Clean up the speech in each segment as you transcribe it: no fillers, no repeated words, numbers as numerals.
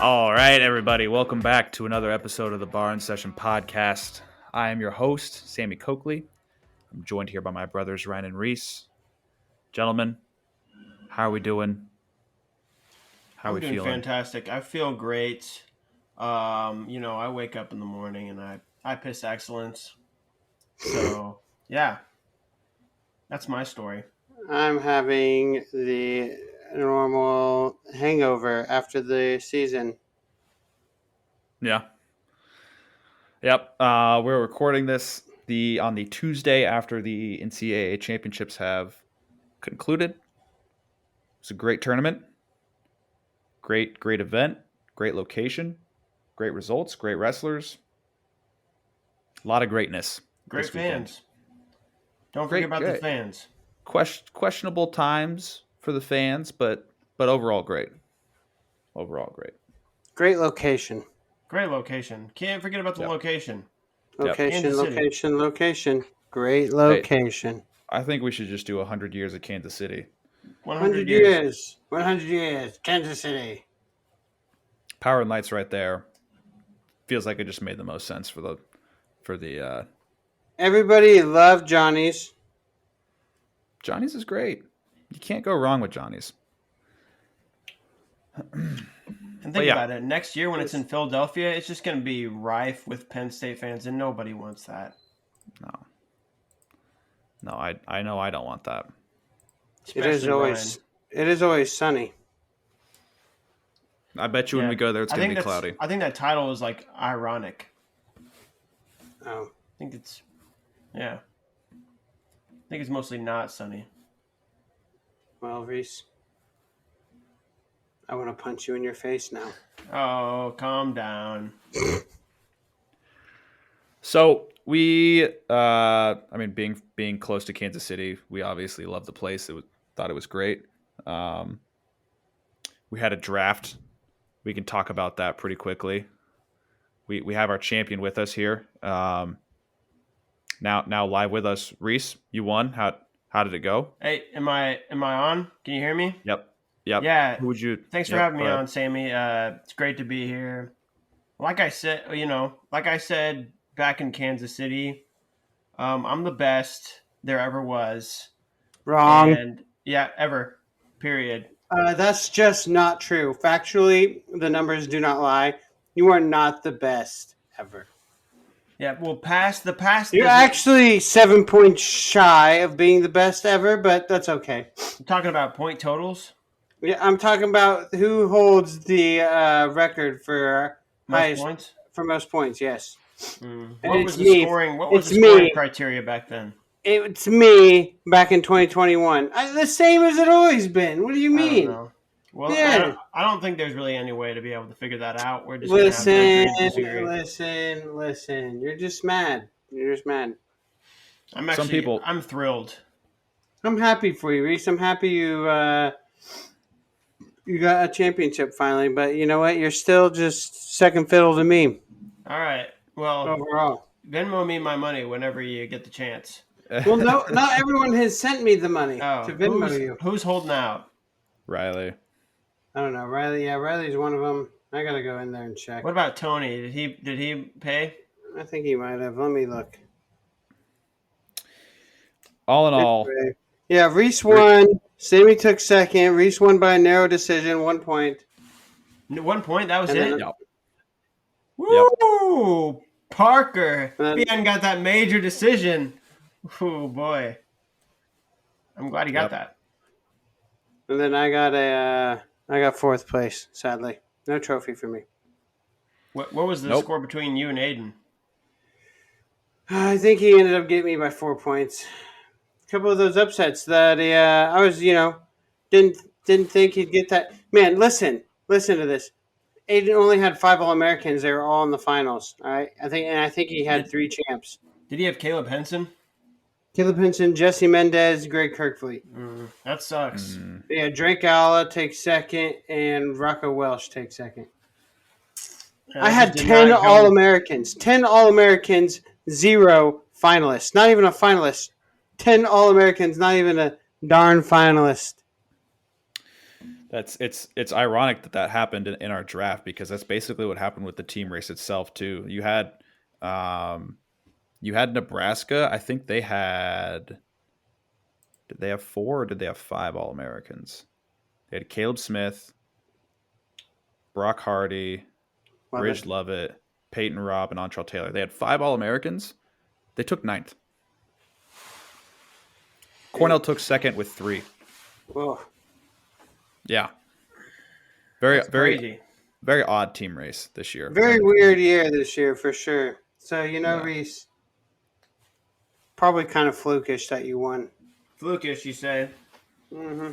All right, everybody, welcome back to another episode of the Bar and Session podcast. I am your host, Sammy Coakley. I'm joined here by my brothers, Ryan and Reese. Gentlemen, how are we doing? How are we doing feeling? Fantastic. I feel great. I wake up in the morning and I piss excellence. So, yeah, that's my story. I'm having the normal hangover after the season. Yeah. Yep. We're recording this on the Tuesday after the NCAA championships have concluded. It's a great tournament. Great event. Great location. Great results. Great wrestlers. A lot of greatness. Great this weekend. fans. Don't forget about the fans. Questionable times for the fans, but overall great. Overall great. Great location. Great location. Can't forget about the location. Location. Great location. Hey, I think we should just do 100 years of Kansas City. 100 years. 100 years. Kansas City. Power and Light's right there. Feels like it just made the most sense for the Everybody loved Johnny's. Johnny's is great. You can't go wrong with Johnny's. And think about it. Next year when it's in Philadelphia, it's just going to be rife with Penn State fans, and nobody wants that. No, I know I don't want that. It is always sunny. I bet you when we go there, it's going to be cloudy. I think that title is like ironic. Oh. I think it's mostly not sunny. Well, Reese, I want to punch you in your face now. Oh, calm down. So we, being close to Kansas City, we obviously love the place. Thought it was great. We had a draft. We can talk about that pretty quickly. We have our champion with us here. Now live with us, Reese. You won. How did it go? Hey, am I on? Can you hear me? Yep. Yeah. Who would you? Thanks for having me on, Sammy. It's great to be here. Like I said back in Kansas City, I'm the best there ever was. Wrong. And ever. Period. That's just not true. Factually, the numbers do not lie. You are not the best ever. Yeah, well, the past. You're actually 7 points shy of being the best ever, but that's okay. I'm talking about point totals. Yeah, I'm talking about who holds the record for points. For most points. Yes. What was the scoring criteria back then? It's me back in 2021. The same as it always been. What do you mean? I don't know. Well, yeah. I don't think there's really any way to be able to figure that out. We're just listen. You're just mad. I'm thrilled. I'm happy for you, Reese. I'm happy you got a championship finally. But you know what? You're still just second fiddle to me. All right. Well, overall, Venmo me my money whenever you get the chance. Well, no, not everyone has sent me the money to Venmo you. Who's holding out? Riley. I don't know. Riley. Yeah, Riley's one of them. I gotta go in there and check. What about Tony? Did he pay? I think he might have. Let me look. All in all, yeah, Reese won. Sammy took second. Reese won by a narrow decision, 1 point. 1 point. That was it. Yep. Woo, Parker. He hadn't got that major decision. Oh boy, I'm glad he got that. And then I got fourth place. Sadly, no trophy for me. What was the score between you and Aiden? I think he ended up getting me by 4 points. A couple of those upsets that I was didn't think he'd get that. Man, listen to this. Aiden only had 5 All-Americans. They were all in the finals. All right, I think he had 3 champs. Did he have Caleb Henson? Caleb Henson, Jesse Mendez, Greg Kirkfleet. That sucks. Yeah, Drake Alla takes second, and Rocco Welsh takes second. I had 10 All-Americans. 10 All-Americans, 0 finalists. Not even a finalist. 10 All-Americans, not even a darn finalist. It's ironic that happened in our draft because that's basically what happened with the team race itself too. You had Nebraska. I think they had. Did they have 4 or did they have 5 All-Americans? They had Caleb Smith, Brock Hardy, Bridge Lovett, Peyton Robb, and Antrell Taylor. They had 5 All-Americans. They took 9th. Cornell took 2nd with 3. Whoa. Yeah. That's crazy. Very odd team race this year. Very weird year this year for sure. So, Reese, probably kind of flukish that you won. Flukish, you say? Mm-hmm.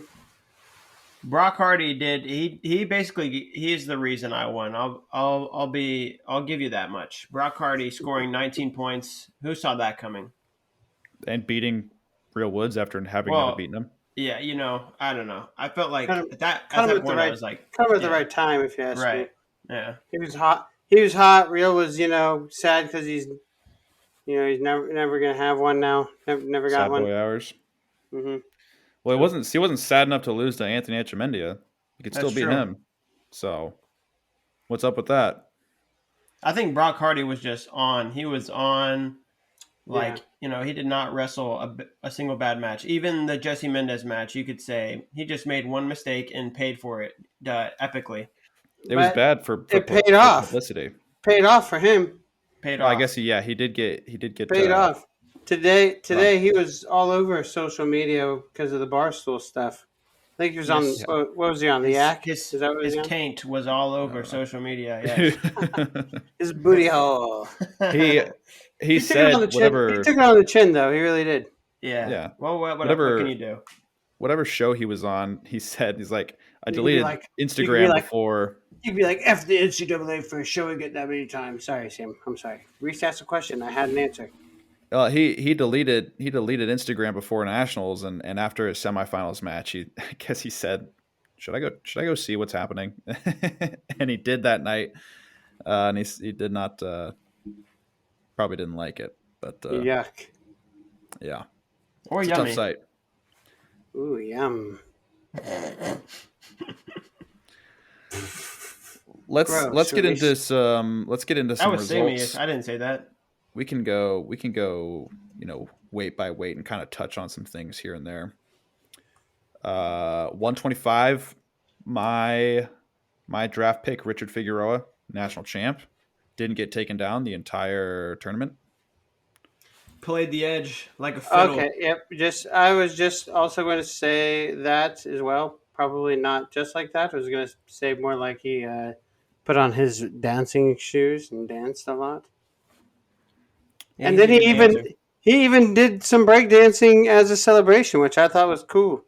Brock Hardy did. He basically he's the reason I won. I'll give you that much. Brock Hardy scoring 19 points. Who saw that coming? And beating Real Woods after having never beaten him. Yeah, I don't know. I felt like at that point I was like, kind of at the right time, if you ask me. Yeah. He was hot. He was hot. Real was, sad because he's never gonna have one now. Never got sad one. Boy hours. Mm-hmm. Well, he wasn't sad enough to lose to Anthony Etchemendia. He could still beat him. So, what's up with that? I think Brock Hardy was just on. He was on. He did not wrestle a single bad match. Even the Jesse Mendez match, you could say he just made one mistake and paid for it epically. It was bad for it paid off. Publicity. Paid off for him. Paid off. I guess he did get paid off. Today he was all over social media because of the Barstool stuff. I think he was on. What was he on? The Yak? His taint was all over social media. Yeah. His booty hole. He said whatever. He took it on the chin, though. He really did. Yeah. Well, what can you do? Whatever show he was on, he said he's like, I deleted Instagram before. You'd be like, F the NCAA for showing it that many times. Sorry, Sam. I'm sorry. Reese asked a question. I had an answer. He deleted Instagram before nationals and after his semifinals match, I guess he said, should I go see what's happening? And he did that night, and he did not probably didn't like it, but yuck. Yeah, or it's yummy. a tough sight. Ooh, yum. Let's get into some That was results. Sammy. I didn't say that. We can go, weight by weight and kind of touch on some things here and there. 125, my draft pick, Richard Figueroa, national champ, didn't get taken down the entire tournament. Played the edge like a fiddle. Okay, yep. I was just also going to say that as well. Probably not just like that. I was going to say more like he put on his dancing shoes and danced a lot. Yeah, and then he even did some breakdancing as a celebration, which I thought was cool.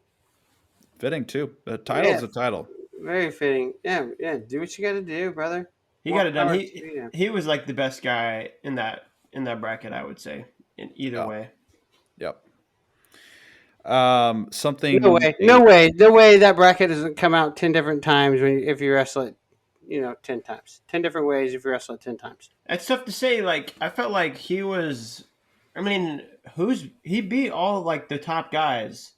Fitting too. The title's a title. Very fitting. Yeah. Do what you got to do, brother. He got it done. He was like the best guy in that bracket, I would say, in either way. Yep. Something. No way that bracket doesn't come out 10 different times if you wrestle it. 10 times. 10 different ways if you wrestle it 10 times. It's tough to say. Like, I felt like he was... I mean, he beat all, like, the top guys.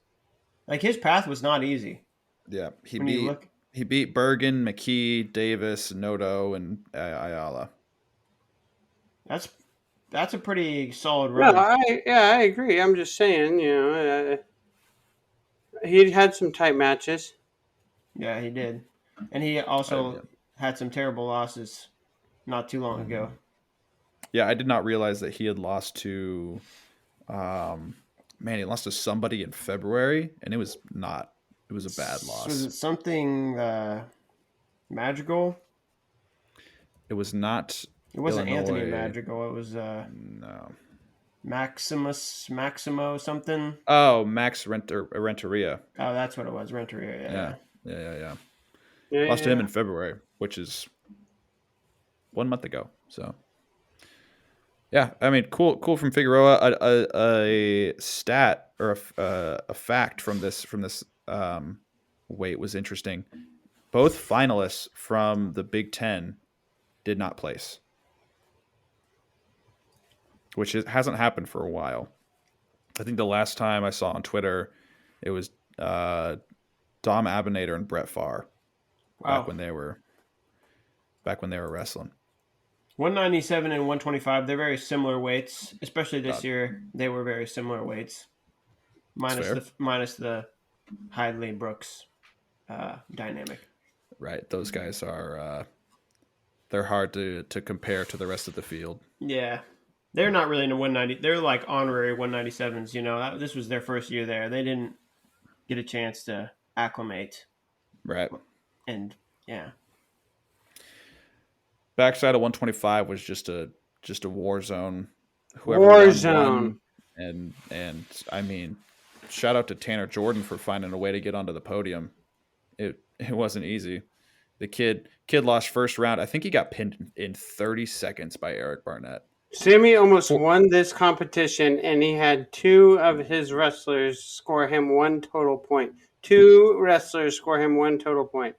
Like, his path was not easy. Yeah, he beat Bergen, McKee, Davis, Noto, and Ayala. That's a pretty solid run. No, I agree. I'm just saying, he had some tight matches. Yeah, he did. And he also... had some terrible losses not too long ago. Yeah, I did not realize that he had lost to he lost to somebody in February, and it was a bad loss. Was it something magical? It was not. It wasn't Illinois. Anthony Madrigal. It was no. Maximo something. Oh, Max Renteria. Oh, that's what it was. Renteria. Yeah. Lost to him in February, which is 1 month ago. So, yeah, I mean, cool from Figueroa. A stat or a fact from this weight was interesting. Both finalists from the Big Ten did not place, which hasn't happened for a while. I think the last time I saw on Twitter, it was Dom Abinader and Brett Favre Wow. back when they were wrestling. 197 and 125. They're very similar weights, especially this year. They were very similar weights, minus the Hidley Brooks dynamic. Right, those guys are they're hard to compare to the rest of the field. Yeah, they're not really in the 190. They're like honorary 197s. You know, this was their first year there. They didn't get a chance to acclimate. Right, and yeah. Backside of 125 was just a war zone. War zone. And I mean, shout out to Tanner Jordan for finding a way to get onto the podium. It wasn't easy. The kid lost first round. I think he got pinned in 30 seconds by Eric Barnett. Sammy almost won this competition, and he had two of his wrestlers score him one total point. Two wrestlers score him one total point.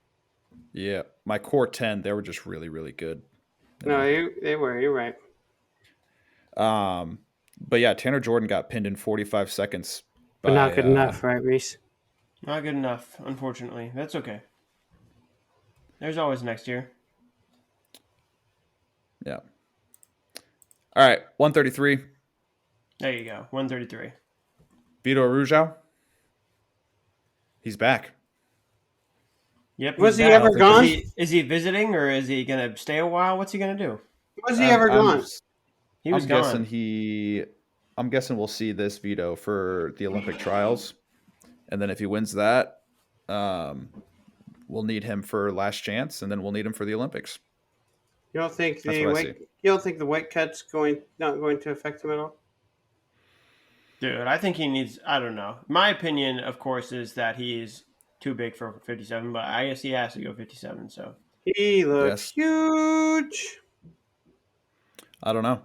Yeah, my core 10, they were just really, really good. No, they were. You're right. But yeah, Tanner Jordan got pinned in 45 seconds. But not good enough, right, Reese? Not good enough, unfortunately. That's okay. There's always next year. Yeah. All right, 133. There you go, 133. Vito Arujau. He's back. Yep. Was he ever gone? Is he visiting or is he going to stay a while? What's he going to do? Was he ever gone? He was gone. I'm guessing we'll see this Vito for the Olympic trials. And then if he wins that, we'll need him for last chance, and then we'll need him for the Olympics. You don't think the weight cut's not going to affect him at all? Dude, I think he needs, I don't know. My opinion, of course, is that he's too big for 57, but I guess he has to go 57, so. He looks huge. I don't know.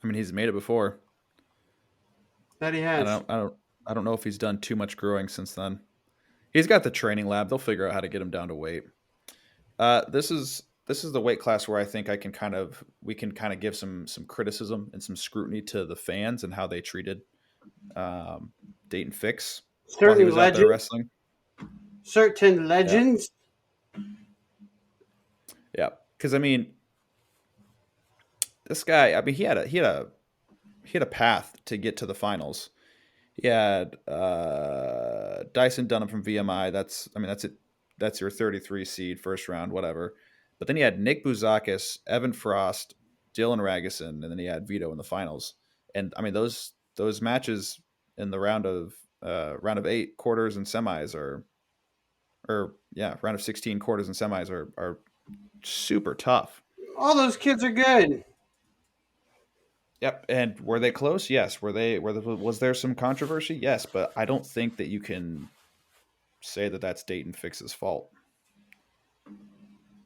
I mean, he's made it before. That he has. I don't know if he's done too much growing since then. He's got the training lab. They'll figure out how to get him down to weight. This is the weight class where I think we can give some criticism and some scrutiny to the fans and how they treated Dayton Fix while he was out there wrestling. Certain legends. Yeah, because I mean, this guy. I mean, he had a path to get to the finals. He had Dyson Dunham from VMI. That's your 33 seed, first round, whatever. But then he had Nick Bouzakis, Evan Frost, Dylan Ragusin, and then he had Vito in the finals. And I mean, those matches in the round of 8 quarters and semis round of 16 quarters and semis are super tough. All those kids are good. Yep. And were they close? Yes. Was there some controversy? Yes. But I don't think that you can say that that's Dayton Fix's fault.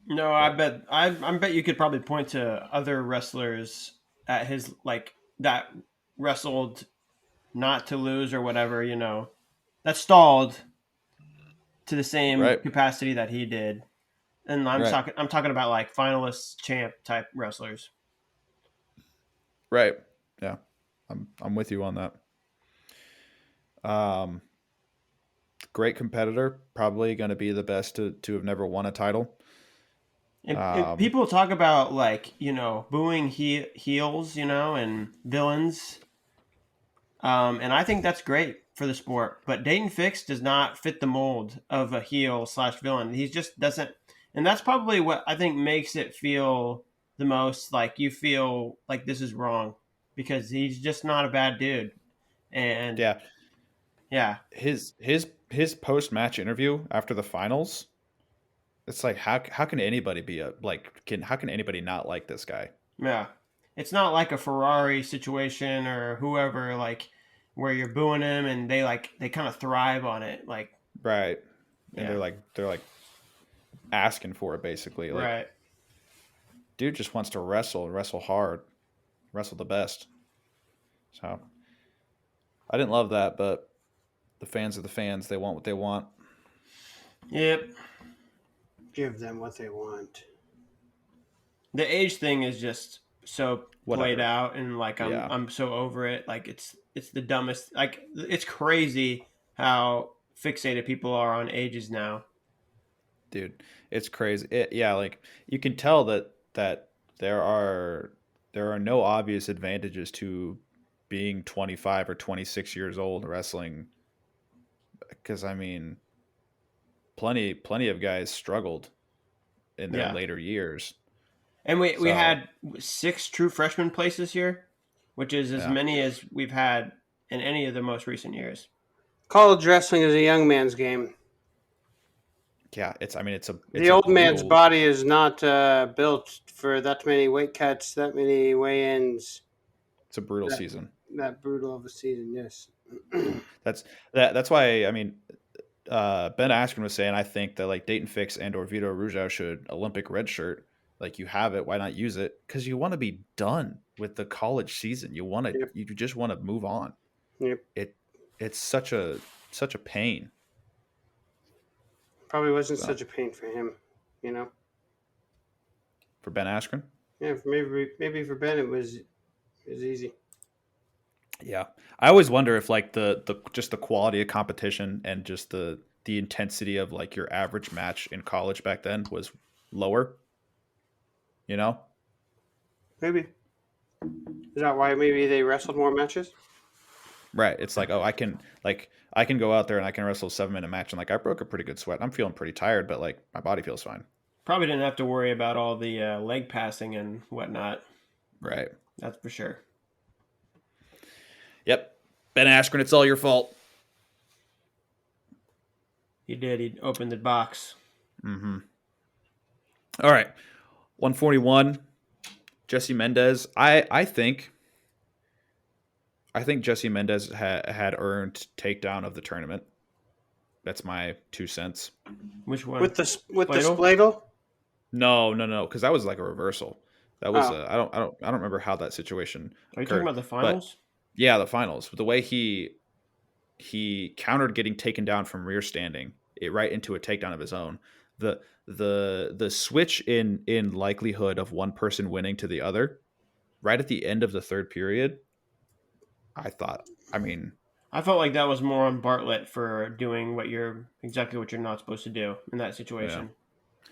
No, I bet you could probably point to other wrestlers at his that wrestled not to lose or whatever, that stalled to the same capacity that he did. And I'm talking about like finalist champ type wrestlers. Right. Yeah. I'm with you on that. Great competitor, probably going to be the best to have never won a title. And people talk about booing heels, and villains. And I think that's great for the sport. But Dayton Fix does not fit the mold of a heel/villain. He just doesn't. And that's probably what I think makes it feel the most like you feel like this is wrong, because he's just not a bad dude. And yeah. His post-match interview after the finals, it's like how can anybody be how can anybody not like this guy? Yeah. It's not like a Ferrari situation or whoever, where you're booing him and they kind of thrive on it, right. And they're asking for it basically. Right. Dude just wants to wrestle hard, wrestle the best. So I didn't love that, but the fans are the fans. They want what they want. Yep. Give them what they want. The age thing is just so played out, and I'm so over it. It's the dumbest. It's crazy how fixated people are on ages now. Dude, it's crazy. Like you can tell that there are no obvious advantages to being 25 or 26 years old wrestling, because I mean, plenty of guys struggled in their Yeah. later years. And we So, had 6 true freshman places here, which is as yeah. many as we've had in any of the most recent years. College wrestling is a young man's game. Yeah, it's The a old man's brutal body is not built for that many weight cuts, that many weigh-ins, that, season. that brutal of a season. Yes. That's why, I mean, Ben Askren was saying, I think that like Dayton Fix and or Vito Rujao should Olympic redshirt. Like, you have it, why not use it? Because you want to be done with the college season. Yep. You just want to move on. Yep. It's such a pain. Probably wasn't So, such a pain for him, you know. for Ben Askren. Yeah, maybe for Ben it was easy. Yeah, I always wonder if like the just the quality of competition and just the intensity of like your average match in college back then was lower. You know, Maybe. Is that why maybe they wrestled more matches? right? It's like, oh, I can go out there and I can wrestle a 7-minute match and like I broke a pretty good sweat. I'm feeling pretty tired, but like my body feels fine. Probably didn't have to worry about all the leg passing and whatnot. Right. That's for sure. Yep. Ben Askren, it's all your fault. He did. He opened the box. Mm-hmm. All right. 141. Jesse Mendez. I think Jesse Mendez had earned takedown of the tournament. That's my 2 cents. Which one? With the spladle? No, because that was like a reversal. That was I don't remember how that situation. Are you talking about the finals? Yeah, the finals. The way he countered getting taken down from rear standing it right into a takedown of his own. The switch in likelihood of one person winning to the other right at the end of the third period. I felt like that was more on Bartlett for doing exactly what you're not supposed to do in that situation. Yeah.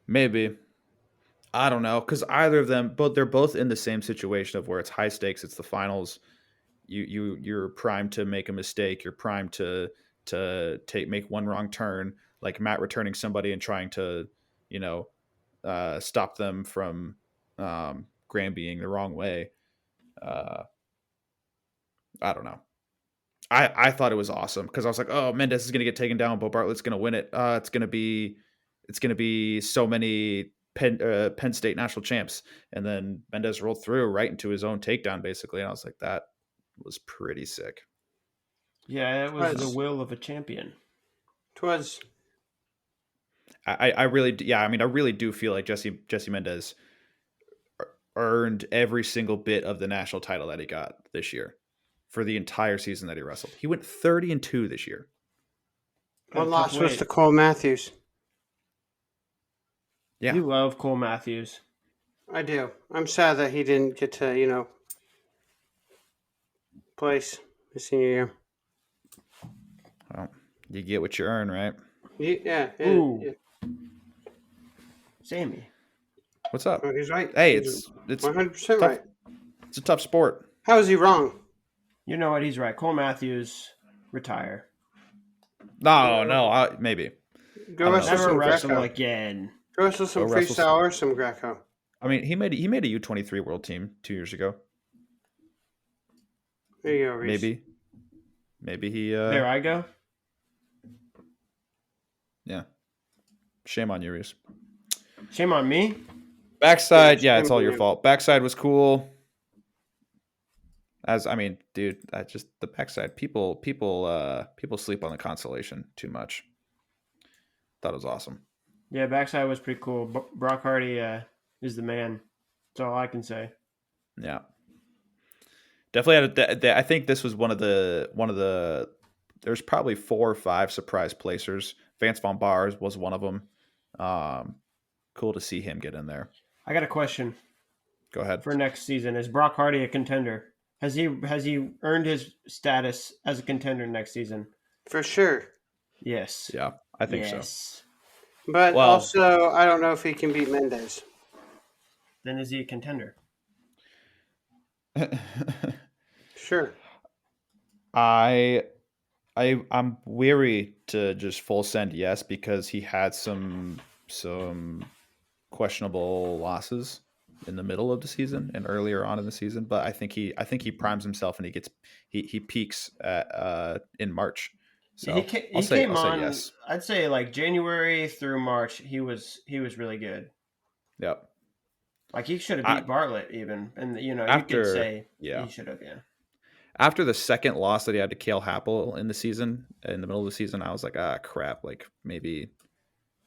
Maybe. I don't know, because either of them, they're both in the same situation of where it's high stakes. It's the finals. You're primed to make a mistake. You're primed to make one wrong turn, like Matt returning somebody and trying to, stop them from Graham being the wrong way. I don't know. I thought it was awesome because I was like, oh, Mendez is going to get taken down, but Bartlett's going to win it. It's going to be so many Penn State national champs, and then Mendez rolled through right into his own takedown, basically. And I was like, that was pretty sick. Yeah, it was the will of a champion. 'Twas. I really do feel like Jesse Mendez earned every single bit of the national title that he got this year for the entire season that he wrestled. He went 30-2 this year. One loss was to Cole Matthews. Yeah. You love Cole Matthews. I do. I'm sad that he didn't get to, place his senior year. Well, you get what you earn, right? Yeah. Ooh. Yeah. Sammy. What's up? Oh, he's right. Hey, it's 100% right. It's a tough sport. How is he wrong? You know what? He's right. Cole Matthews, retire. No, maybe. Go wrestle some Greco again. Go wrestle some freestyle or some Greco. I mean, he made a U23 world team 2 years ago. There you go, Reese. Maybe he. There I go. Yeah. Shame on you, Reese. Shame on me. Backside, yeah, it's all your fault. Backside was cool. Dude, just the backside. People sleep on the consolation too much. Thought it was awesome. Yeah, backside was pretty cool. Brock Hardy is the man. That's all I can say. Yeah, definitely had I think this was one of the. There's probably 4 or 5 surprise placers. Vance Von Bars was one of them. Cool to see him get in there. I got a question. Go ahead. For next season, is Brock Hardy a contender? Has he earned his status as a contender next season? For sure. Yes. Yeah, I think Yes. But Well- also, I don't know if he can beat Mendez. Then is he a contender? so. Sure. I'm weary to just full send yes because he had some questionable losses in the middle of the season and earlier on in the season, but I think he primes himself and he peaks at in March. So He I'll say on. yes. I'd say like January through March, he was really good. Yep. Like he should have I- beat Bartlett even, and you could After say yeah. he should have. Yeah. After the second loss that he had to Cale Happel in the middle of the season, I was like, crap, like maybe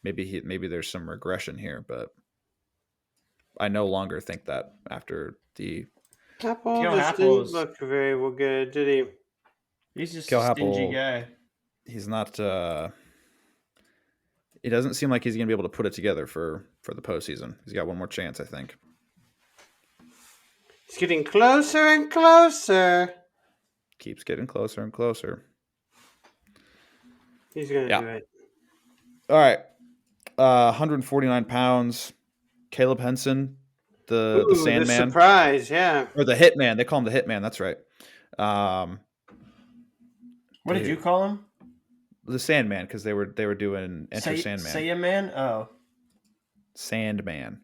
there's some regression here, but I no longer think that after the Apple Cale just didn't Happel's- look very well good, did he? He's just Cale a stingy Happel, guy. he's not. It doesn't seem like he's going to be able to put it together for the postseason. He's got one more chance, I think. It's getting closer and closer. Keeps getting closer and closer. He's gonna Yeah. do it. All right, 149 pounds. Caleb Henson, the Ooh, Sandman, surprise, yeah. or the Hitman. They call him the Hitman. That's right. What did you call him? The Sandman, because they were doing Enter Sandman. Say a man. Oh, Sandman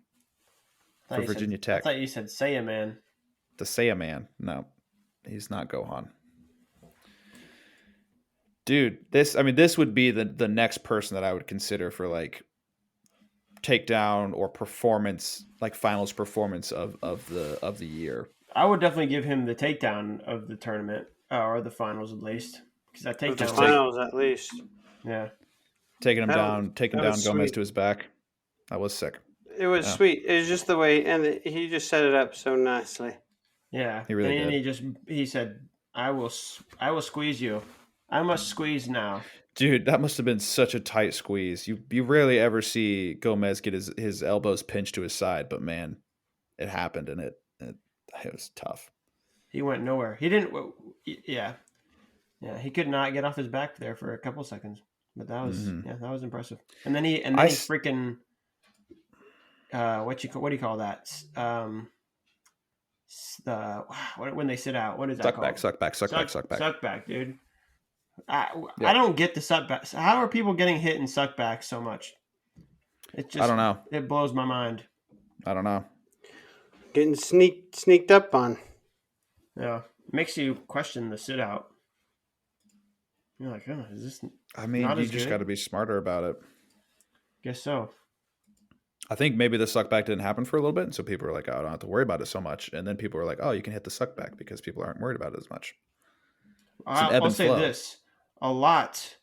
I thought for you said- Virginia Tech. I thought you said say a man. The Saiyaman. No, he's not Gohan. Dude, this would be the next person that I would consider for like takedown or performance, like finals performance of the year. I would definitely give him the takedown of the tournament or the finals at least, because that The takedown. finals, at least. Yeah. Taking him That down was Gomez sweet. to his back. That was sick. It was Yeah. sweet. It was just the way, and he just set it up so nicely. Yeah, He really and did. he said, "I will squeeze you. I must squeeze now." Dude, that must have been such a tight squeeze. You rarely ever see Gomez get his elbows pinched to his side, but man, it happened and it was tough. He went nowhere. He didn't. Yeah, he could not get off his back there for a couple seconds, but that was that was impressive. And then he freaking what do you call that? When they sit out, what is that called? Suck back. Suck back, dude. I don't get the suck back. How are people getting hit in suck back so much? It just, I don't know. It blows my mind. I don't know. Getting sneaked up on. Yeah, makes you question the sit out. You're like, oh, is this? I mean, not you as just good? got to be smarter about it. Guess so. I think maybe the suck back didn't happen for a little bit, and so people were like, "Oh, I don't have to worry about it so much." And then people were like, "Oh, you can hit the suck back because people aren't worried about it as much." I'll say this: a lot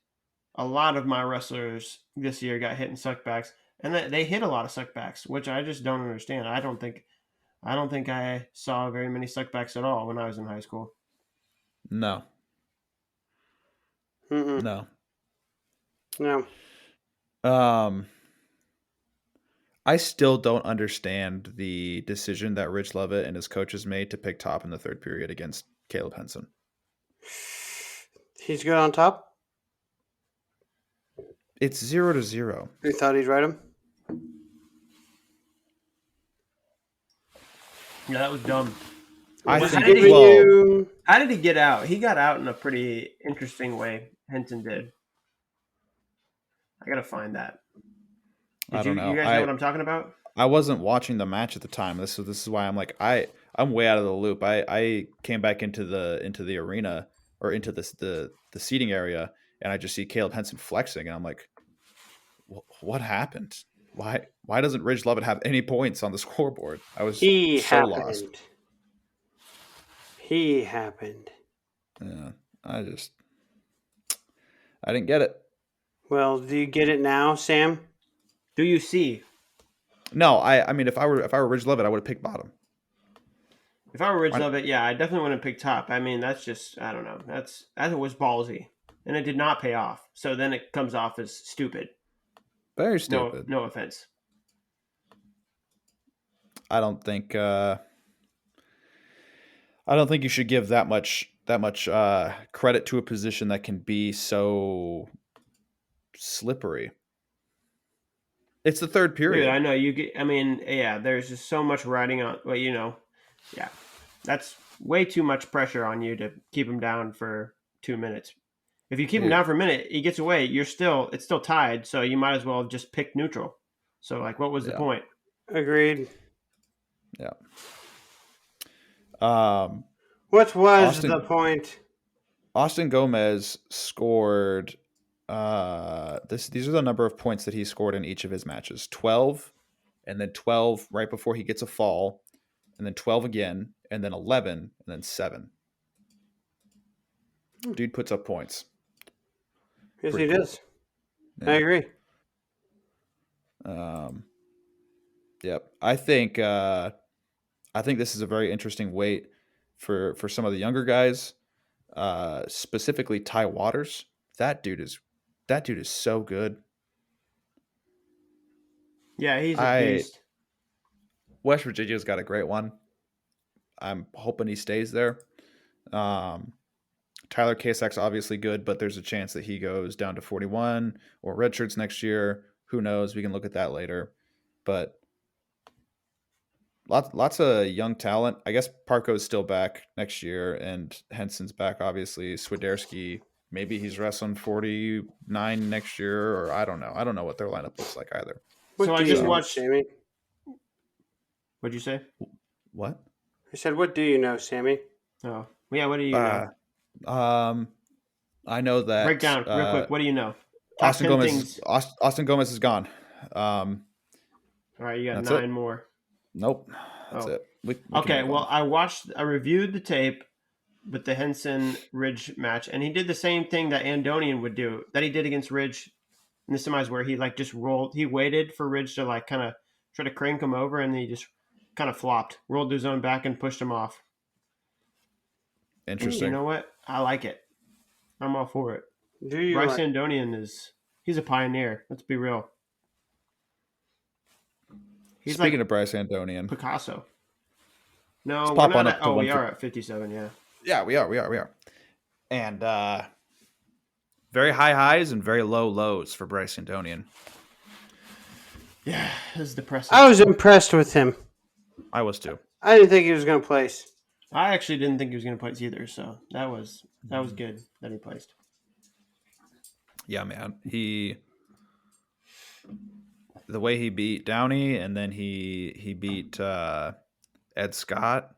of my wrestlers this year got hit in suckbacks, and they hit a lot of suckbacks, which I just don't understand. I don't think I saw very many suckbacks at all when I was in high school. No. Mm-mm. No. No. I still don't understand the decision that Rich Lovett and his coaches made to pick Top in the third period against Caleb Henson. He's good on top. It's 0-0. You thought he'd ride him? Yeah, that was dumb. I Well, think how did he- you... How did he get out? He got out in a pretty interesting way. Henson did. I gotta find that. I don't know. You guys know what I'm talking about? I wasn't watching the match at the time. This is why I'm like I'm way out of the loop. I came back into the arena or into the seating area, and I just see Caleb Henson flexing, and I'm like, what happened? Why doesn't Ridge Lovett have any points on the scoreboard? I was lost. He happened. Yeah, I didn't get it. Well, do you get it now, Sam? Do you see? No, I mean if I were Ridge Lovett, I would have picked bottom. If I were Ridge Lovett, yeah, I definitely wouldn't pick top. I mean, that's just I don't know. That was ballsy, and it did not pay off. So then it comes off as stupid. Very stupid. No offense. I don't think you should give that much credit to a position that can be so slippery. It's the third period. Dude, I know you get. I mean, yeah, there's just so much riding on. Well, yeah, that's way too much pressure on you to keep him down for 2 minutes. If you keep him Dude. down for a minute, he gets away. It's still tied, so you might as well have just pick neutral. So, like, what was the point? Agreed. Yeah. What was the point? Austin Gomez scored. These are the number of points that he scored in each of his matches: 12, and then 12 right before he gets a fall, and then 12 again, and then 11, and then 7. Dude puts up points. Yes, Pretty he cool. does. Yeah. I agree. Yep. I think this is a very interesting weight for some of the younger guys, specifically Ty Waters. That dude is so good. Yeah, he's a beast. West Virginia's got a great one. I'm hoping he stays there. Tyler Kasak's obviously good, but there's a chance that he goes down to 41 or redshirts next year. Who knows? We can look at that later. But lots of young talent. I guess Parko's still back next year, and Henson's back, obviously. Swiderski, maybe he's wrestling 49 next year, or I don't know. I don't know what their lineup looks like either. So I just watched. Sammy. What'd you say? What? I said, what do you know, Sammy? Oh, yeah. What do you know? I know that. Break down real quick. What do you know? Austin Gomez is gone. All right, you got 9 more. Nope, that's it. Okay, well, I reviewed the tape with the Henson Ridge match, and he did the same thing that Andonian would do, that he did against Ridge in the semis, where he like just rolled. He waited for Ridge to like kind of try to crank him over, and then he just kind of flopped, rolled to his own back, and pushed him off. Interesting. You know what? I like it. I'm all for it. Bryce Andonian he's a pioneer. Let's be real. He's Speaking of Bryce Andonian, Picasso. No, we're not at, we are at 57. Yeah. Yeah, we are. And very high highs and very low lows for Bryce Andonian. Yeah, this is depressing. I was impressed with him. I was too. I didn't think he was going to place. I actually didn't think he was going to place either, so that was good that he placed. Yeah, man. The way he beat Downey, and then he beat Ed Scott.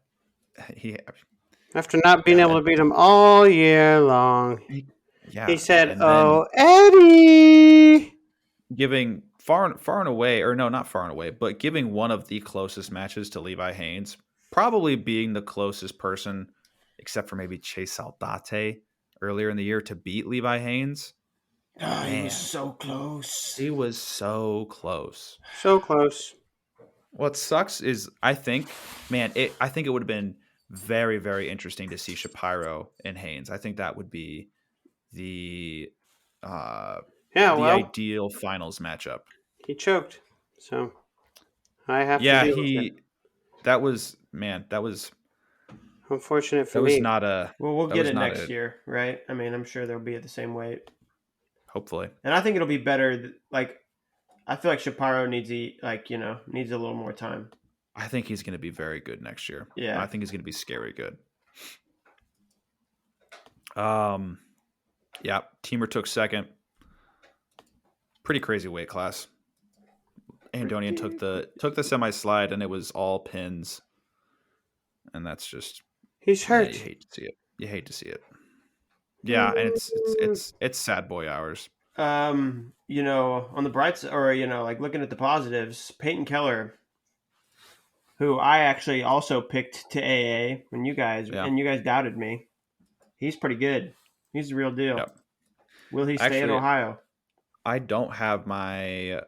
After not being able to beat him all year long, he said, "Oh, Eddie," giving far and away, or no, not far and away, but giving one of the closest matches to Levi Haynes, probably being the closest person, except for maybe Chase Saldate earlier in the year, to beat Levi Haynes. Oh, he was so close. He was so close. So close. What sucks is I think it would have been very, very interesting to see Shapiro and Haynes. I think that would be the ideal finals matchup. He choked, so I have to deal with it. That was unfortunate for me. That was not a. Well, we'll get it next year, right? I mean, I'm sure they'll be at the same weight. Hopefully. And I think it'll be better. Like, I feel like Shapiro needs a little more time. I think he's going to be very good next year. Yeah. I think he's going to be scary good. Yeah. Teamer took second. Pretty crazy weight class. Andonian took the semi slide, and it was all pins. And that's just. He's hurt. You hate to see it. Yeah, and it's sad boy hours. On the bright side, or like looking at the positives, Peyton Keller, who I actually also picked to AA when you guys doubted me. He's pretty good. He's the real deal. Yep. Will he stay at Ohio? I don't have my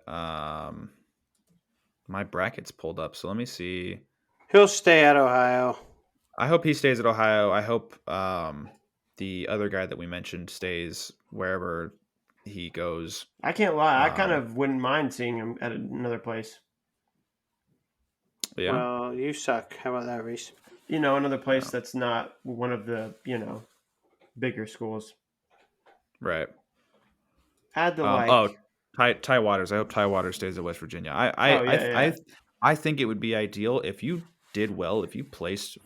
my brackets pulled up, so let me see. He'll stay at Ohio. I hope he stays at Ohio. I hope the other guy that we mentioned stays wherever he goes. I can't lie. I kind of wouldn't mind seeing him at another Yeah. Well, you suck. How about that, Reese? Another place that's not one of the, bigger schools. Right. Add the like. Ty Waters. I hope Ty Waters stays at West Virginia. I think it would be ideal if you did well, if you placed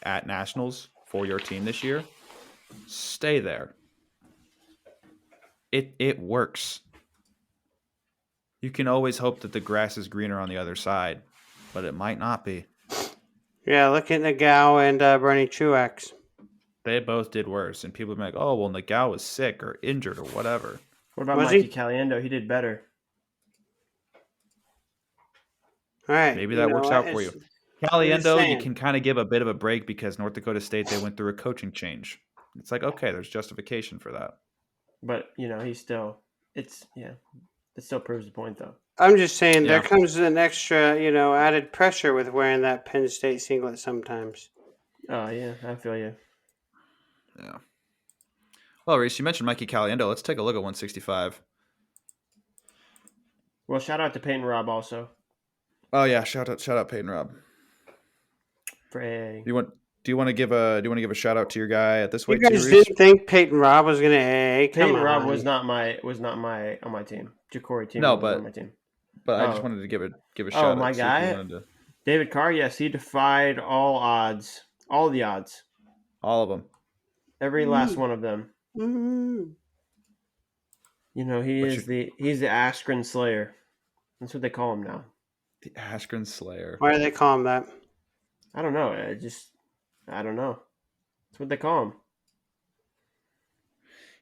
at nationals for your team this year. Stay there. It works. You can always hope that the grass is greener on the other side, but it might not be. Yeah, look at Nagao and Bernie Truex. They both did worse, and people would be like, "Oh, well, Nagao was sick or injured or whatever." What about Was Mikey he? Caliendo? He did better. All right. Maybe that works out for you. Caliendo, saying. you can kind of give a bit of a break because North Dakota State, they went through a coaching change. It's like, okay, there's justification for that. But, he's still – it still proves the point, though. I'm just saying Yeah. there comes an extra, added pressure with wearing that Penn State singlet sometimes. Oh, yeah, I feel you. Yeah. Well, Reese, you mentioned Mikey Caliendo. Let's take a look at 165. Well, shout out to Peyton Robb also. Oh yeah, shout out Peyton Robb. For AA. Do you want to give a shout out to your guy at this weight? You guys didn't think Peyton Robb was going to AA? Peyton Robb was not on my team. Ja'Cory team was on my team. But I just wanted to give a shout out. My guy, David Carr. Yes, he defied all odds, all the odds, all of them, every last one of them. Mm-hmm. He's the Askren Slayer. That's what they call him now. The Askren Slayer. Why do they call him that? I don't know. I don't know. That's what they call him.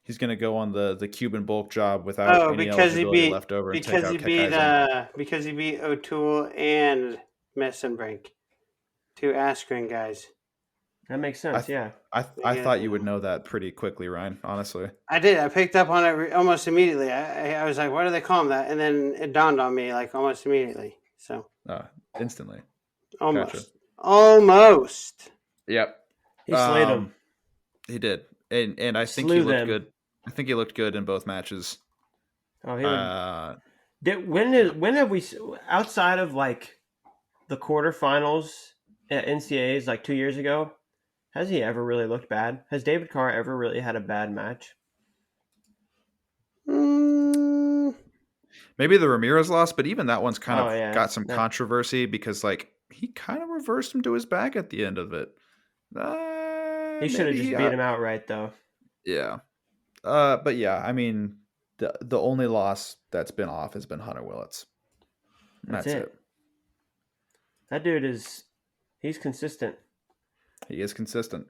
He's going to go on the Cuban bulk job without any eligibility left over. Because he beat O'Toole and Messenbrink, two Askren guys. That makes sense. Yeah. I thought you would know that pretty quickly, Ryan. Honestly, I did. I picked up on it almost immediately. I was like, "Why do they call him that?" And then it dawned on me like almost immediately. So instantly, almost, gotcha. Almost. Yep. He slayed him. He did, and I think he looked good. I think he looked good in both matches. Oh, when have we, outside of like the quarterfinals at NCAAs like 2 years ago, has he ever really looked bad? Has David Carr ever really had a bad match? Maybe the Ramirez loss, but even that one's kind of got some controversy because like he kind of reversed him to his back at the end of it. He should have just beat him outright though. Yeah. But yeah, I mean, the only loss that's been off has been Hunter Willits. That's it. That dude he's consistent. He is consistent.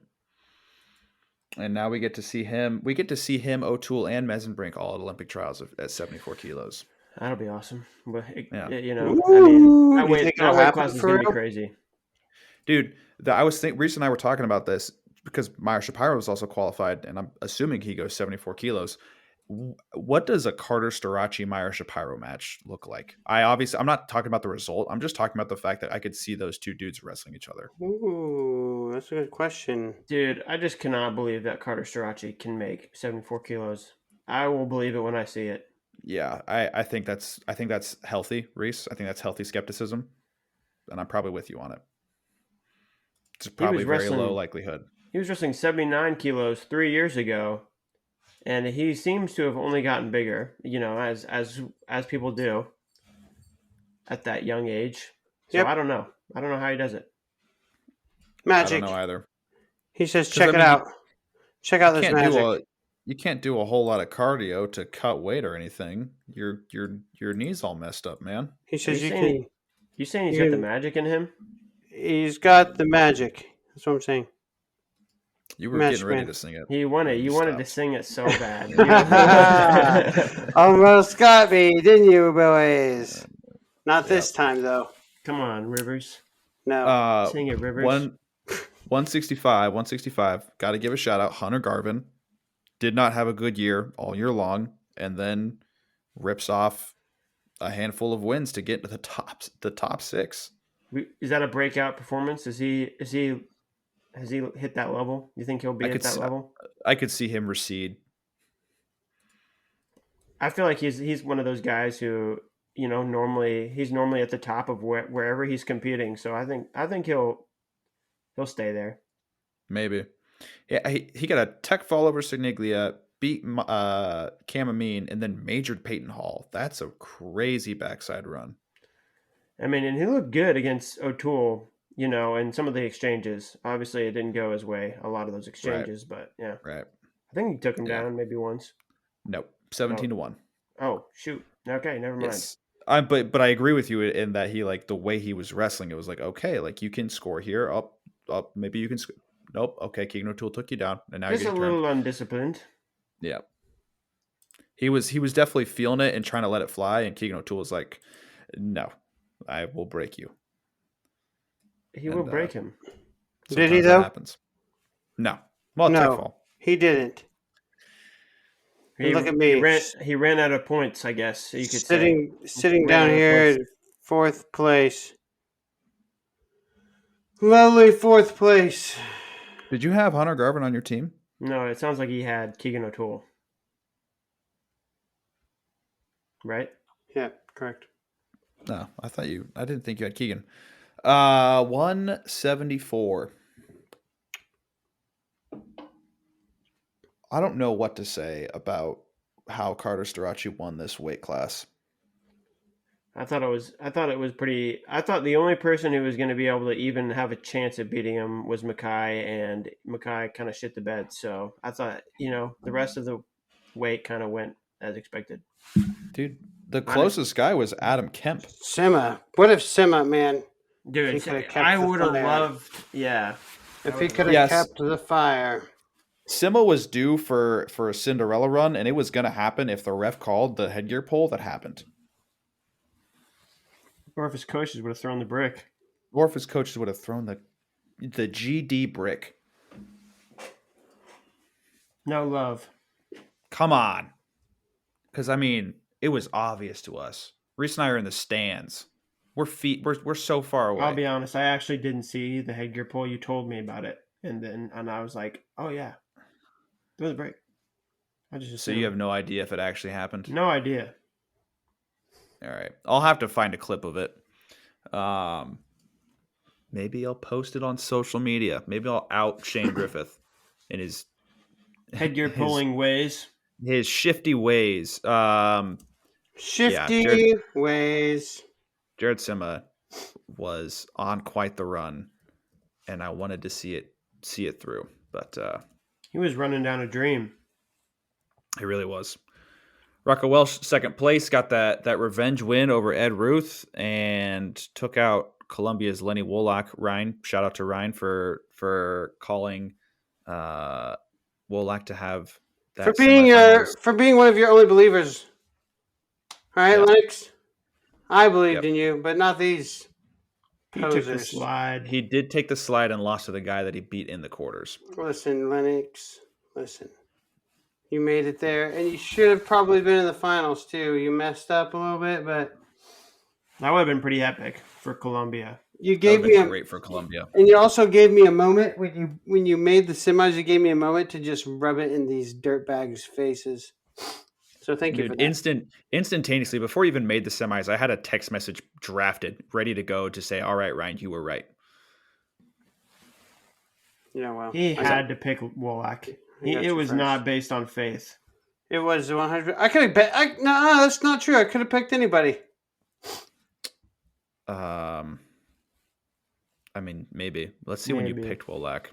And now we get to see him. We get to see him, O'Toole, and Messenbrink all at Olympic trials at 74 kilos. That'll be awesome. But Ooh, that weight class is going to be crazy. Dude, Reese and I were talking about this because Meyer Shapiro was also qualified, and I'm assuming he goes 74 kilos. What does a Carter Starace Meyer Shapiro match look like? I'm not talking about the result. I'm just talking about the fact that I could see those two dudes wrestling each other. Ooh, that's a good question. Dude, I just cannot believe that Carter Starace can make 74 kilos. I will believe it when I see it. Yeah, I think that's healthy, Reese. I think that's healthy skepticism, and I'm probably with you on it. It's probably very low likelihood. He was wrestling 79 kilos 3 years ago. And he seems to have only gotten bigger, as people do at that young age. So I don't know. I don't know how he does it. Magic. I don't know either. He says, check it out. Check out this magic. You can't do a whole lot of cardio to cut weight or anything. Your knee's all messed up, man. He says you saying he's got the magic in him? He's got the magic. That's what I'm saying. You were getting ready to sing it. You wanted to sing it so bad. Almost got me, didn't you, boys? Not this time, though. Come on, Rivers. No. Sing it, Rivers. 165. Got to give a shout out. Hunter Garvin did not have a good year all year long, and then rips off a handful of wins to get to the top six. Is that a breakout performance? Has he hit that level? You think he'll be at that level? I could see him recede. I feel like he's one of those guys who, he's normally at the top of wherever he's competing. So I think he'll stay there. Maybe. Yeah, he got a tech fall over Signilia, beat Cam Amin, and then majored Peyton Hall. That's a crazy backside run. I mean, and he looked good against O'Toole, in some of the exchanges. Obviously, it didn't go his way, a lot of those exchanges, but yeah. Right. I think he took him down maybe once. Nope. 17-1. Oh, shoot. Okay, never mind. Yes. But I agree with you in that he, like, the way he was wrestling, it was like, okay, like, you can score here, up, maybe you can nope, okay, Keegan O'Toole took you down, and now Just you're a getting turned. little undisciplined. Yeah. He was definitely feeling it and trying to let it fly, and Keegan O'Toole was like, no, I will break you. He will break him. Did he, though? Happens. No. Well, no, tech fall. He didn't. Look at me. He ran out of points, I guess you could say. Sitting down here in 4th place. Lovely 4th place. Did you have Hunter Garvin on your team? No, it sounds like he had Keegan O'Toole. Right? Yeah, correct. No, I didn't think you had Keegan. 174. I don't know what to say about how Carter Starace won this weight class. I thought it was pretty. I thought the only person who was going to be able to even have a chance at beating him was Mackay, and Mackay kind of shit the bed. So I thought, the rest of the weight kind of went as expected. Dude, the closest guy was Adam Kemp. Sima. What if Sima, man? Dude, I would have loved, if he could have kept the fire. Sima was due for a Cinderella run, and it was going to happen if the ref called the headgear pull that happened. Or if his coaches would have thrown the brick. Or if his coaches would have thrown the GD brick. No love. Come on. Because, I mean, it was obvious to us. Reese and I are in the stands. We're so far away. I'll be honest, I actually didn't see the headgear pull. You told me about it. And I was like, oh, yeah. Throw the break. So you have no idea if it actually happened? No idea. All right. I'll have to find a clip of it. Maybe I'll post it on social media. Maybe I'll out Shane Griffith in his headgear pulling ways. His shifty ways. Ways. Jared Sima was on quite the run, and I wanted to see it through. But he was running down a dream. He really was. Rocco Welsh, 2nd place, got that revenge win over Ed Ruth and took out Columbia's Lenny Wolak. Ryan, shout out to Ryan for calling Wolak to have that for being one of your only believers. All right, Lennox. I believed in you, but not these posers. He took the slide. He did take the slide and lost to the guy that he beat in the quarters. Listen, Lennox. Listen. You made it there, and you should have probably been in the finals, too. You messed up a little bit, but... That would have been pretty epic for Columbia. You gave me great for Columbia. And you also gave me a moment when you made the semis, you gave me a moment to just rub it in these dirtbags' faces. So thank you for that. Instantaneously, before you even made the semis, I had a text message drafted, ready to go to say, all right, Ryan, you were right. Yeah, well. He had to pick Wolak. It was not based on faith. It was 100. I could have bet. No, that's not true. I could have picked anybody. I mean, maybe. Let's see when you picked Wolak.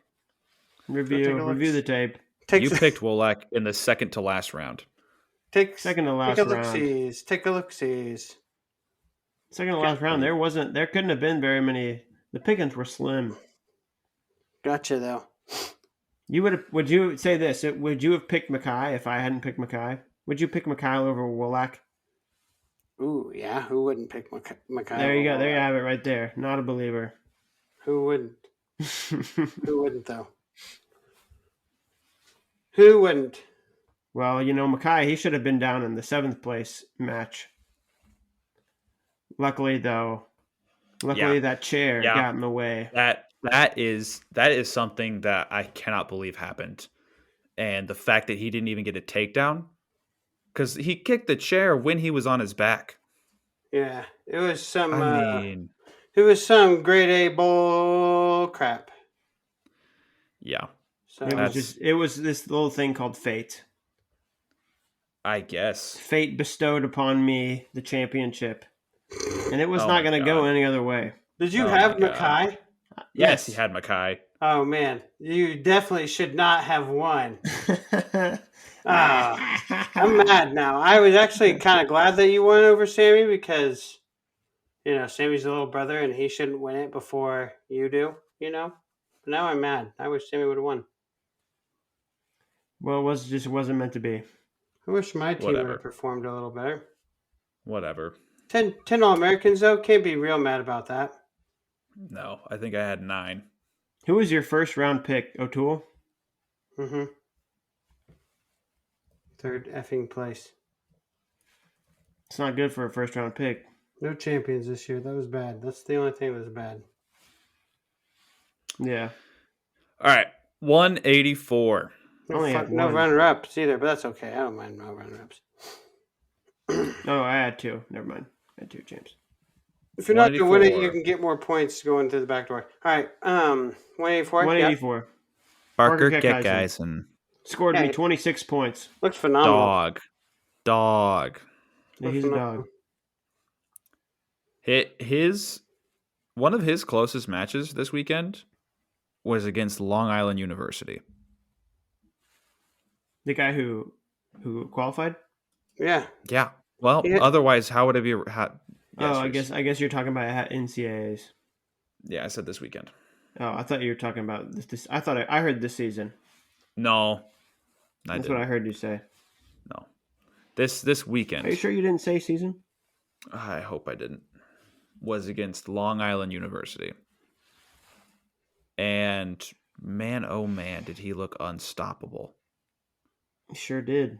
Review the tape. You picked Wolak in the second to last round. Second to last round. Take a look-sees. Second to last round. There couldn't have been very many. The pickings were slim. Gotcha, though. Would you say this? Would you have picked Mackay if I hadn't picked Mackay? Would you pick Mackay over Wolak? Ooh, yeah. Who wouldn't pick Mackay? There you go. There you have it right there. Not a believer. Who wouldn't? Who wouldn't, though? Who wouldn't? Well, Mackay, he should have been down in the 7th place match. Luckily, that chair got in the way. That is something that I cannot believe happened. And the fact that he didn't even get a takedown, because he kicked the chair when he was on his back. Yeah, it was some grade A bull crap. Yeah. So it was this little thing called fate. I guess. Fate bestowed upon me the championship, and it was Oh not my going to God. go any other way. Did you Oh have my God. Mackay? Yes, he had Mackay. Oh man, you definitely should not have won. I'm mad now. I was actually kind of glad that you won over Sammy because, Sammy's the little brother and he shouldn't win it before you do, But now I'm mad. I wish Sammy would have won. Well, it wasn't meant to be. I wish my team would Whatever. have performed a little better. Whatever. 10 All-Americans, though. Can't be real mad about that. No, I think I had 9. Who was your first round pick? O'Toole? Mm-hmm. Third effing place. It's not good for a first round pick. No champions this year. That was bad. That's the only thing that was bad. Yeah. All right, 184. No runner-ups either, but that's okay. I don't mind no runner-ups. Oh, I had 2. Never mind. I had 2 champs. If you're not going to win it, 184. you can get more points going through the back door. All right, 184. 184. Yep. Parker Parker Keckeisen. Scored Hey. me 26 points. Looks phenomenal. Dog. Yeah, he's a dog. One of his closest matches this weekend was against Long Island University. The guy who qualified? Yeah. Yeah. Well, otherwise, how would have you had? I guess you're talking about NCAAs. Yeah, I said this weekend. Oh, I thought you were talking about this. I thought I heard this season. No, that's what I heard you say. No, this weekend. Are you sure you didn't say season? I hope I didn't. Was against Long Island University, and man, oh man, did he look unstoppable? He sure did.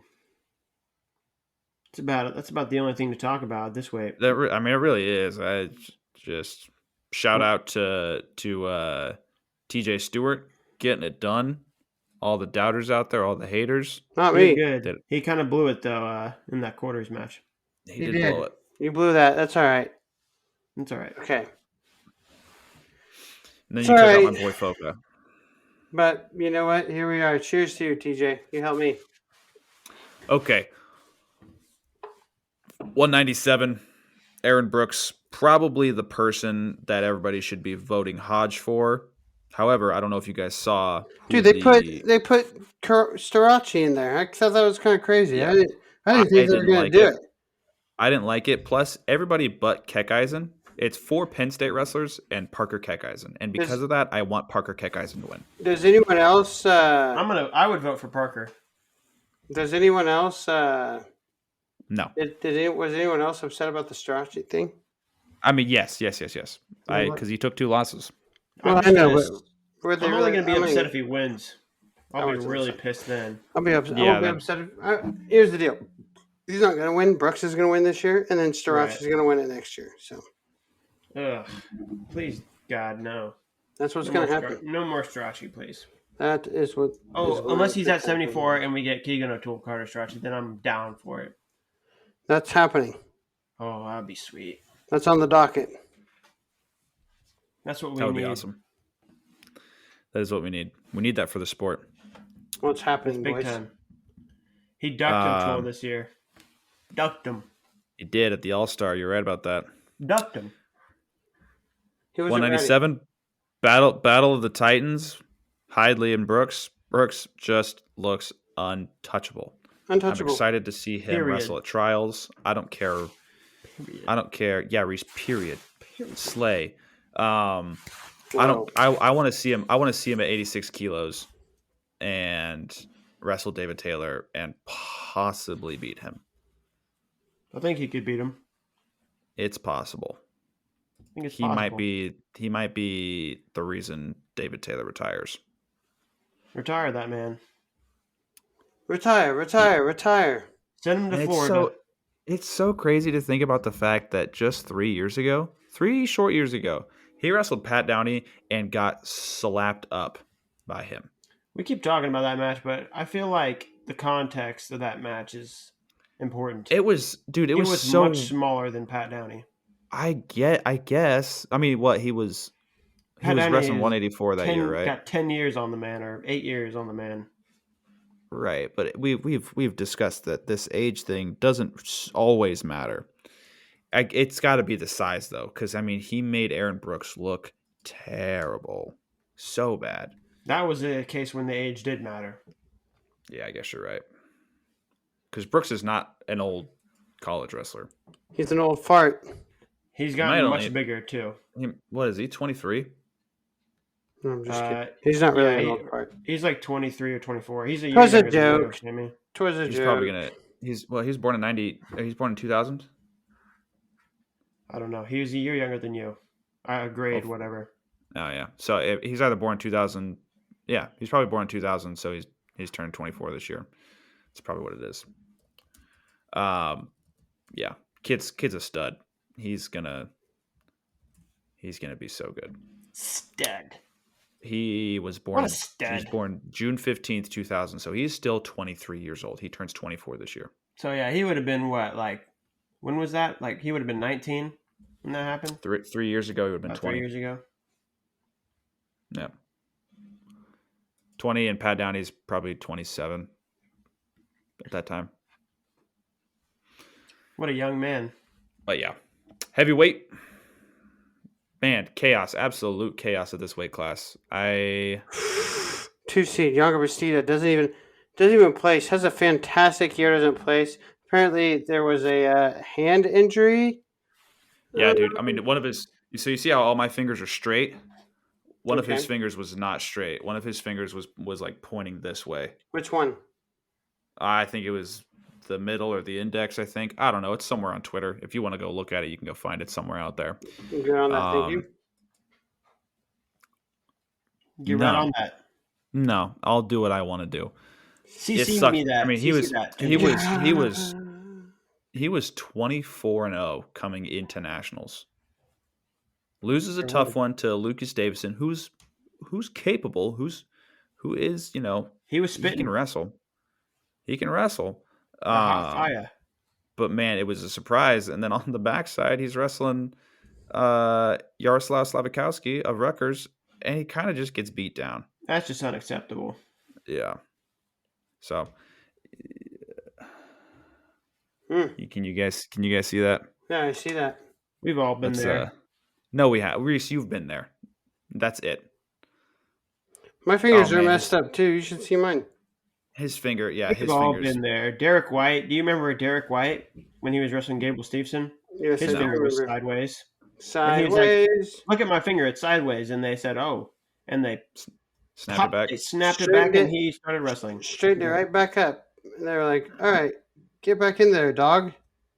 That's about the only thing to talk about this way. It really is. I just shout out to TJ Stewart getting it done. All the doubters out there, all the haters. Not me. Good. He kind of blew it though in that quarters match. He did blow it. You blew that. That's all right. That's all right. Okay. And then you took out my boy Foka. But you know what? Here we are. Cheers to you, TJ. You help me. Okay. 197. Aaron Brooks, probably the person that everybody should be voting Hodge for. However, I don't know if you guys saw. Dude, they put Storace in there. I thought that was kind of crazy. Yeah. I didn't think they were going to do it. I didn't like it. Plus, everybody but Keckeisen. It's 4 Penn State wrestlers and Parker Keckeisen, and because of that, I want Parker Keckeisen to win. Does anyone else? I would vote for Parker. Does anyone else? No. Was anyone else upset about the Storace thing? I mean, yes. Because he took 2 losses. Well, I know, but I'm only going to be upset if he wins. I'll be really pissed then. I'll be upset. Yeah, I'll be upset. Here's the deal. He's not going to win. Brooks is going to win this year, and then Storace is going to win it next year. So. Ugh. Please, God, no. That's what's going to happen. No more Storace, please. That is what. Unless he's at 74 and we get Keegan O'Toole, Carter Storace, then I'm down for it. That's happening. Oh, that'd be sweet. That's on the docket. That's what we need. That would be awesome. That is what we need. We need that for the sport. What's happening, big boys? Time. He ducked O'Toole this year. Ducked him. He did at the All-Star. You're right about that. Ducked him. 197. Battle of the Titans. Hidley and Brooks. Brooks just looks untouchable. I'm excited to see him wrestle at trials. I don't care. Yeah, Reese. Period. Slay. I want to see him. I want to see him at 86 kilos and wrestle David Taylor and possibly beat him. I think he could beat him. It's possible. I think it's he possible. He might be the reason David Taylor retires. Retire that man. Retire. Send him to Florida. It's so crazy to think about the fact that just 3 short years ago, he wrestled Pat Downey and got slapped up by him. We keep talking about that match, but I feel like the context of that match is important. It was so much smaller than Pat Downey. I guess. I mean, what he was wrestling 184 that year, right? Got 10 years on the man, or 8 years on the man. Right, but we've discussed that this age thing doesn't always matter. It's got to be the size though, because I mean he made Aaron Brooks look terrible, so bad. That was a case when the age did matter. Yeah, I guess you're right. Because Brooks is not an old college wrestler. He's an old fart. He's He gotten might much only- bigger too. What is he? 23. No, I'm just kidding. He's not really an old fart. He's like 23 or 24. He's a year Twas a younger than you, joke. Jamie. Twas a He's joke. probably gonna. He was born in 90. He's born in 2000. I don't know. He was a year younger than you. Grade, whatever. Oh yeah. So he's either born in 2000. Yeah, he's probably born in 2000. So he's turned 24 this year. That's probably what it is. Yeah, kid's a stud. He's gonna be so good. Stud. He was born. What a stud. He was born June 15th, 2000. So he's still 23 years old. He turns 24 this year. So yeah, he would have been what? Like, when was that? Like, he would have been 19 when that happened. 3 years ago, he would have been About 20. 3 years ago. Yeah. 20, and Pat Downey's probably 27 at that time. What a young man. But yeah, heavyweight, man, chaos, absolute chaos at this weight class. 2-seed Younger Bastida doesn't even place. Has a fantastic year. Doesn't place. Apparently, there was a hand injury. Yeah, dude. I mean, one of his. So you see how all my fingers are straight. One of Okay. his fingers was not straight. One of his fingers was like pointing this way. Which one? I think it was the middle or the index. I think, I don't know. It's somewhere on Twitter. If you want to go look at it, you can go find it somewhere out there. Good on that. Thank you. Get No. right on that. No, I'll do what I want to do. It CC sucked. me that. I mean, he CC was that. he was 24-0 coming into nationals. Loses a tough one to Lucas Davison, who's capable, who is, He was he spitting. can wrestle. He can wrestle. Hot fire. But man, it was a surprise. And then on the backside, he's wrestling Yaroslav Slavikowski of Rutgers, and he kind of just gets beat down. That's just unacceptable. Yeah. So, can you guys see that? Yeah, I see that. We've all been there. No, we have. Reese, you've been there. That's it. My fingers Oh, are man. messed up too. You should see mine. His finger, yeah, We've his all fingers. been there. Derek White. Do you remember Derek White when he was wrestling Gable Stevenson? Yes, His I finger was remember. sideways. Sideways. Look at my finger. It's sideways. And they said, oh. And they Snap it back. They snapped it Straightened back, and it. he started wrestling. Straighten it right back up. And they were like, "All right, get back in there, dog."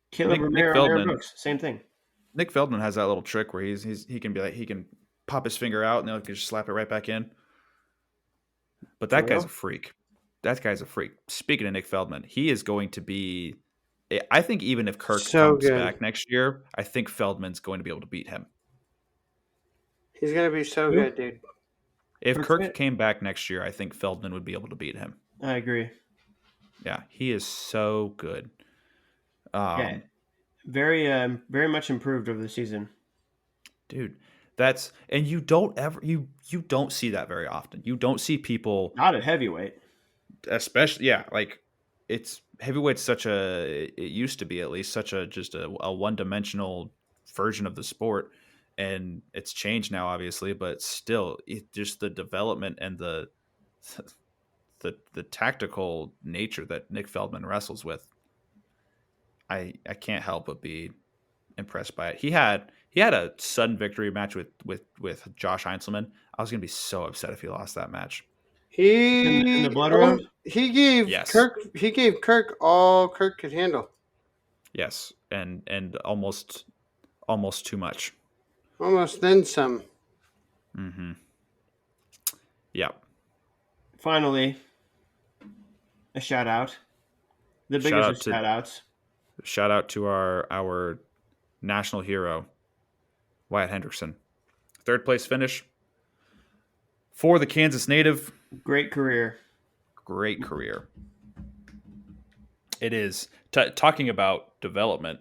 Caleb Nick Romero, Feldman. Aaron Brooks, same thing. Nick Feldman has that little trick where he can be like, he can pop his finger out and then he can just slap it right back in. But that For guy's real? a freak. That guy's a freak. Speaking of Nick Feldman, he is going to be. I think even if Kirk So comes good. back next year, I think Feldman's going to be able to beat him. He's gonna be so Who? good, dude. If Kirk's Kirk it? came back next year, I think Feldman would be able to beat him. I agree. Yeah, he is so good. Yeah. Very much improved over the season. Dude, and you don't see that very often. You don't see people, Not at heavyweight. especially like it's heavyweight's it used to be at least such a one-dimensional version of the sport, and it's changed now obviously, but still just the development and the tactical nature that Nick Feldman wrestles with, I can't help but be impressed by it. He had a sudden victory match with Josh Heinzelman. I was gonna be so upset if he lost that match. In the blood round? He gave Yes. Kirk all Kirk could handle. Yes, and almost too much. Almost then some. Mm-hmm. Yeah. Finally, a shout out. The Shout biggest out of to- shout outs. Shout out to our national hero, Wyatt Hendrickson. 3rd place finish for the Kansas native. Great career. Great career. It is. Talking about development,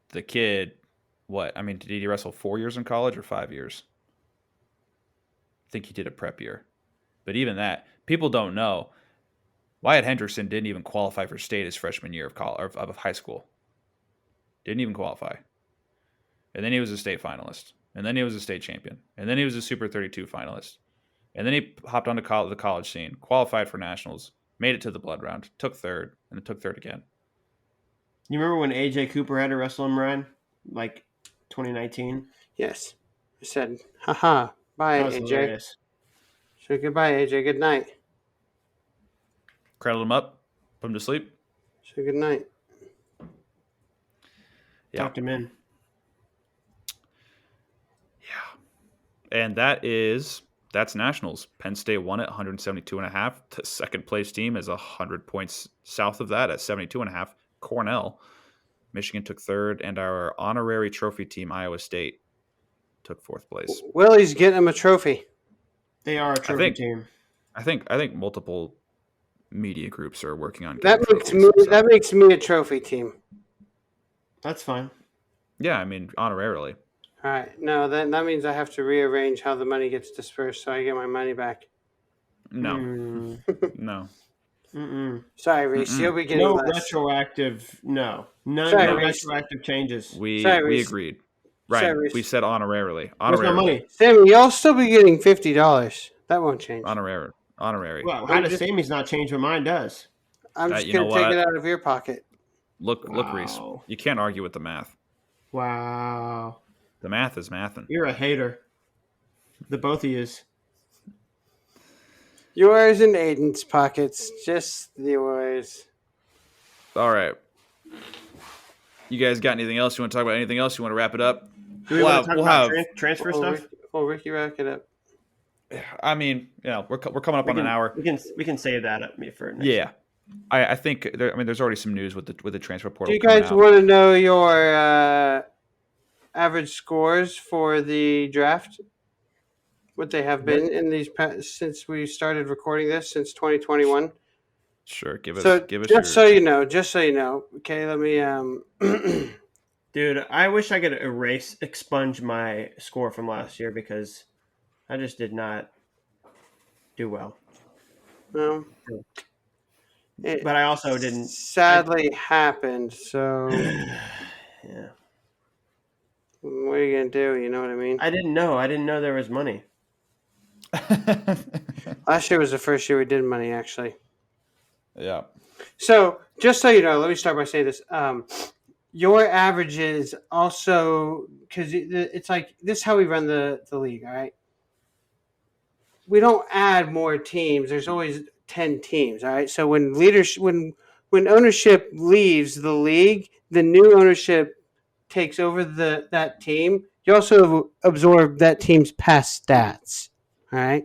the kid, did he wrestle 4 years in college or 5 years? I think he did a prep year. But even that, people don't know. Wyatt Hendrickson didn't even qualify for state his freshman year of college, of high school. Didn't even qualify. And then he was a state finalist. And then he was a state champion. And then he was a Super 32 finalist. And then he hopped onto the college scene, qualified for nationals, made it to the blood round, took third, and then took third again. You remember when AJ Cooper had to wrestle him, Ryan? Like 2019? Yes. I said, haha, bye, That was AJ. hilarious. So goodbye, AJ. Good night. Cradled him up, put him to sleep. So good night. Yeah. Tucked him in. Yeah. And that's nationals. Penn State won it 172.5. The second place team is 100 points south of that at 72.5. Cornell. Michigan took third, and our honorary trophy team, Iowa State, took fourth place. Willie's getting him a trophy. They are a trophy team. I think multiple media groups are working on That makes me a trophy team. That's fine. Yeah, I mean honorarily. All right. No, that means I have to rearrange how the money gets dispersed so I get my money back. No. No. Mm-mm. Sorry, Reese. You'll be getting less. Retroactive. No. No retroactive changes. We agreed. Right. Sorry, we said honorarily. Where's my money? Sammy, y'all still be getting $50. That won't change. Honorary. Well, how does Sammy's not change when mine does? I'm just going to take it out of your pocket. Look, Reese. You can't argue with the math. Wow. The math is mathin'. You're a hater. The both of yous. Yours and Aiden's pockets. Just yours. All right. You guys got anything else? You want to talk about anything else? You want to wrap it up? Do we want to talk about transfer stuff? Ricky, rack it up. I mean, we're coming up on an hour. We can save that up for next Yeah. I think there's already some news with the transfer portal. Do you guys want to know your average scores for the draft? What they have been in these since we started recording this since 2021? Sure, give us. Just so you know. Okay, let me. Dude, I wish I could expunge my score from last year because I just did not do well. No. But I also didn't. Sadly happened. So. Yeah. What are you gonna do? You know what I mean? I didn't know there was money. Last year was the first year we did money, actually. Yeah. So, just so you know, let me start by saying this. Your averages also, because it's like, this is how we run the league, all right? We don't add more teams. There's always 10 teams, all right? So when ownership leaves the league, the new ownership takes over that team. You also absorb that team's past stats, all right?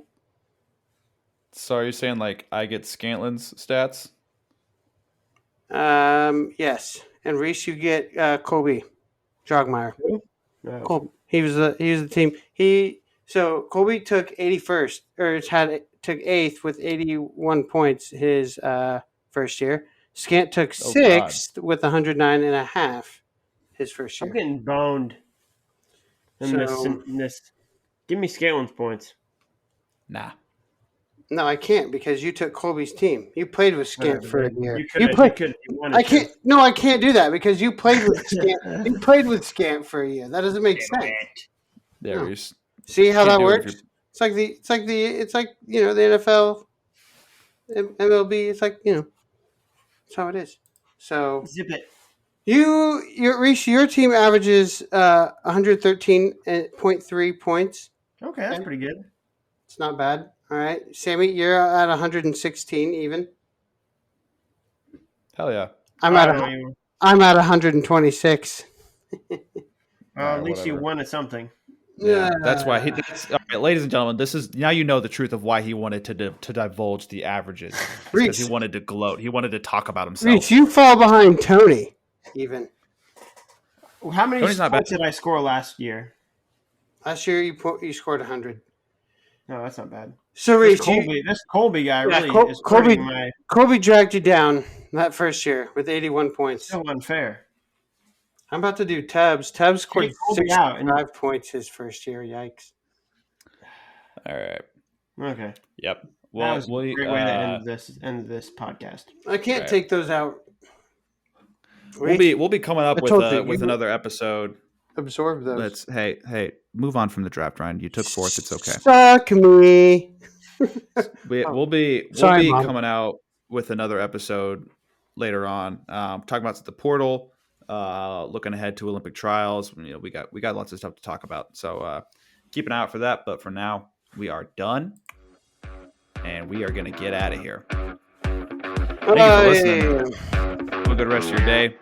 So are you saying like I get Scantlin's stats? Yes. And Reese, you get Colby Jogmeyer. No. Colby. He was the team. So Colby took 81st, or took 8th with 81 points his first year. Scant took 6th with 109.5 his first year. I'm getting boned in this. Give me Scantlin's points. Nah. No, I can't because you took Colby's team. You played with Scant for a year. You could. I can't. No, I can't do that because you played with Scant. You played with Scant for a year. That doesn't make sense. There No. you See how that works? It's like the NFL, MLB. It's like that's how it is. So Zip it. Reese, your team averages 113.3 points. Okay, that's pretty good. It's not bad. All right, Sammy, you're at 116 even. Hell yeah. I'm at 126. At least you won at something. Yeah, that's why. All right, ladies and gentlemen, this is now you know the truth of why he wanted to divulge the averages because he wanted to gloat. He wanted to talk about himself. Reese, you fall behind Tony. Even. How many points did I score last year? Last year you scored 100. No, that's not bad. So Reese, this Colby guy really is Colby dragged you down that first year with 81 points. So unfair. I'm about to do Tubbs. Tubbs scored 65 points his first year. Yikes. All right. Okay. Yep. Well, that was a great way to end this podcast. I can't take those out. We'll be coming up with another episode. Absorb those. Hey, move on from the draft, Ryan. You took fourth. It's okay. Suck me. We'll be coming out with another episode later on, talking about the portal, looking ahead to Olympic trials. We got lots of stuff to talk about. So keep an eye out for that. But for now, we are done, and we are going to get out of here. Thank you for listening. Have a good rest of your day.